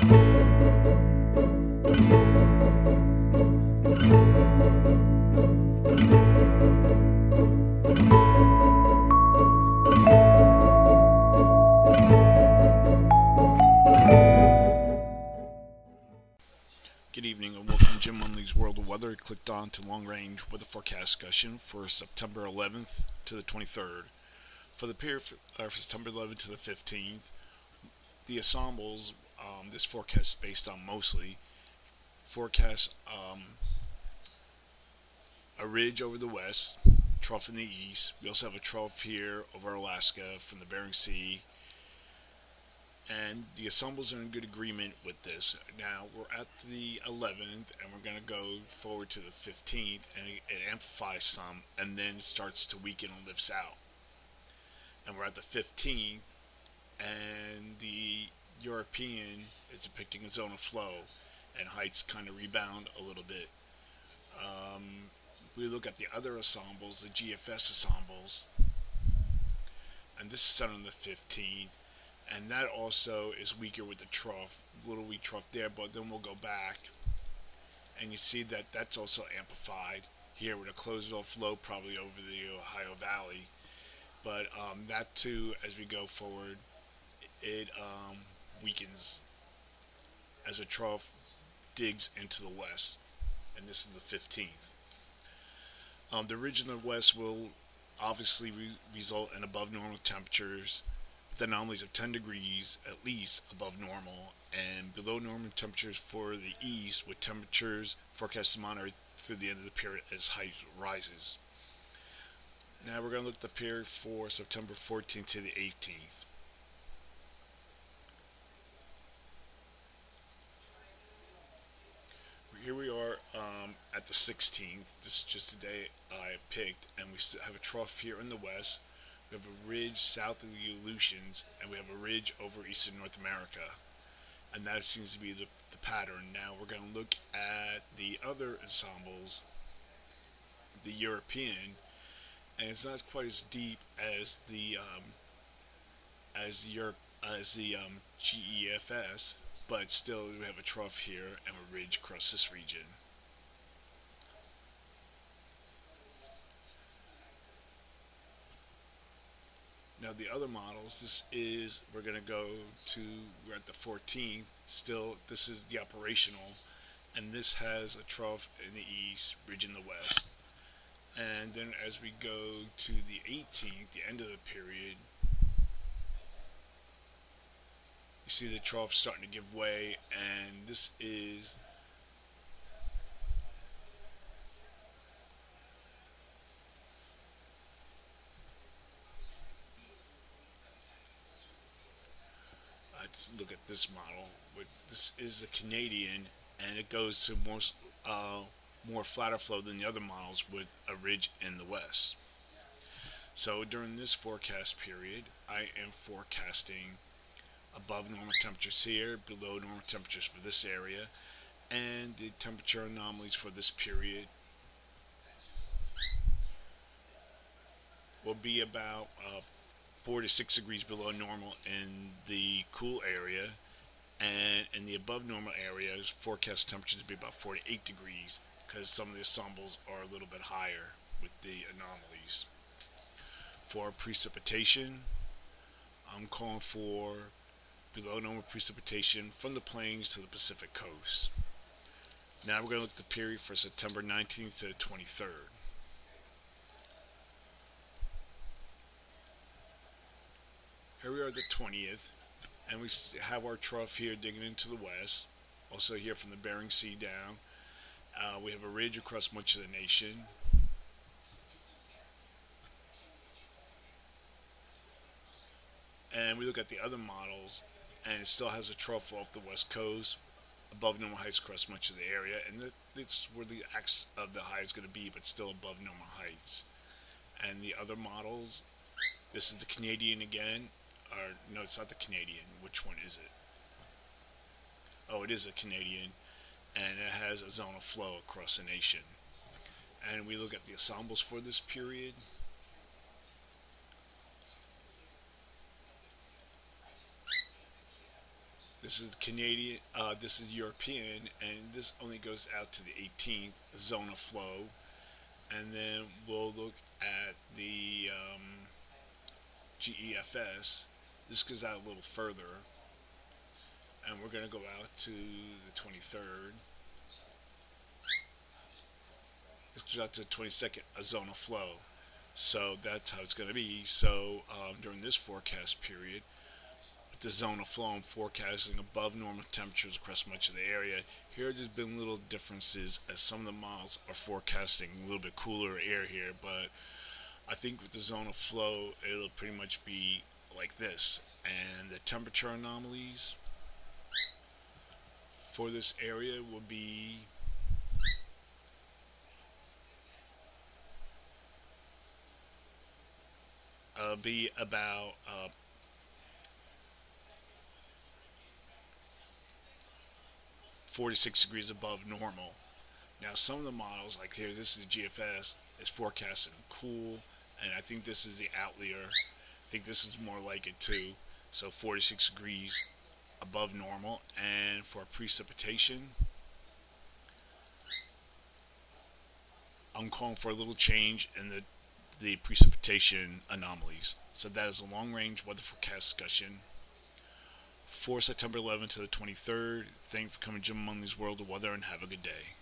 Good evening and welcome to Jim Munley's World of Weather. Clicked on to long range weather forecast discussion for September 11th to the 23rd. For the period for September 11th to the 15th, the ensembles this forecast is based on mostly forecast a ridge over the west, trough in the east. We also have a trough here over Alaska from the Bering Sea. And the ensembles are in good agreement with this. Now we're at the 11th, and we're going to go forward to the 15th, and it amplifies some, and then starts to weaken and lifts out. And we're at the 15th, and the European is depicting a zone of flow, and heights kind of rebound a little bit. We look at the other ensembles, the GFS ensembles, and this is set on the 15th. And that also is weaker with the trough, little weak trough there, but then we'll go back. And you see that that's also amplified here with a closed off low probably over the Ohio Valley. But that too, as we go forward, it weakens as a trough digs into the west. And this is the 15th. The ridge in the west will obviously result in above normal temperatures, with anomalies of 10 degrees at least above normal, and below normal temperatures for the east, with temperatures forecast to monitor through the end of the period as height rises. Now we're going to look at the period for September 14th to the 18th. Here we are at the 16th. This is just the day I picked, and we have a trough here in the west. We have a ridge south of the Aleutians, and we have a ridge over eastern North America. And that seems to be the pattern. Now we're going to look at the other ensembles, the European, and it's not quite as deep as the GEFS, but still we have a trough here and a ridge across this region. Now the other models, we're at the 14th, still this is the operational, and this has a trough in the east, ridge in the west. And then as we go to the 18th, the end of the period, you see the trough starting to give way, and this is just look at this model. This is a Canadian, and it goes to more flatter flow than the other models with a ridge in the west. So during this forecast period, I am forecasting above normal temperatures here, below normal temperatures for this area, and the temperature anomalies for this period will be about 4 to 6 degrees below normal in the cool area, and in the above normal areas, forecast temperatures to be about 4 to 8 degrees, because some of the ensembles are a little bit higher with the anomalies. For precipitation, I'm calling for below normal precipitation from the plains to the Pacific coast. Now we're going to look at the period for September 19th to the 23rd. Here we are at the 20th, and we have our trough here digging into the west. Also here from the Bering Sea down. We have a ridge across much of the nation. And we look at the other models, and it still has a trough off the west coast, above normal heights across much of the area. And this is where the axe of the high is going to be, but still above normal heights. And the other models, this is the Canadian again. Or, no, it's not the Canadian. Which one is it? Oh, it is a Canadian. And it has a zone of flow across the nation. And we look at the ensembles for this period. This is Canadian. This is European, and this only goes out to the 18th zone of flow. And then we'll look at the GEFS. This goes out a little further, and we're going to go out to the 23rd. This goes out to the 22nd, a zone of flow. So that's how it's going to be. So during this forecast period, with the zone of flow and forecasting above normal temperatures across much of the area, here there's been little differences as some of the models are forecasting a little bit cooler air here, but I think with the zone of flow, it'll pretty much be like this. And the temperature anomalies for this area will be about 46 degrees above normal. Now, some of the models, like here, this is the GFS, is forecasting cool, and I think this is the outlier. I think this is more like it too. So 46 degrees above normal. And for precipitation, I'm calling for a little change in the precipitation anomalies. So that is a long-range weather forecast discussion for September 11th to the 23rd. Thank you for coming to Jim Munley's World of Weather, and have a good day.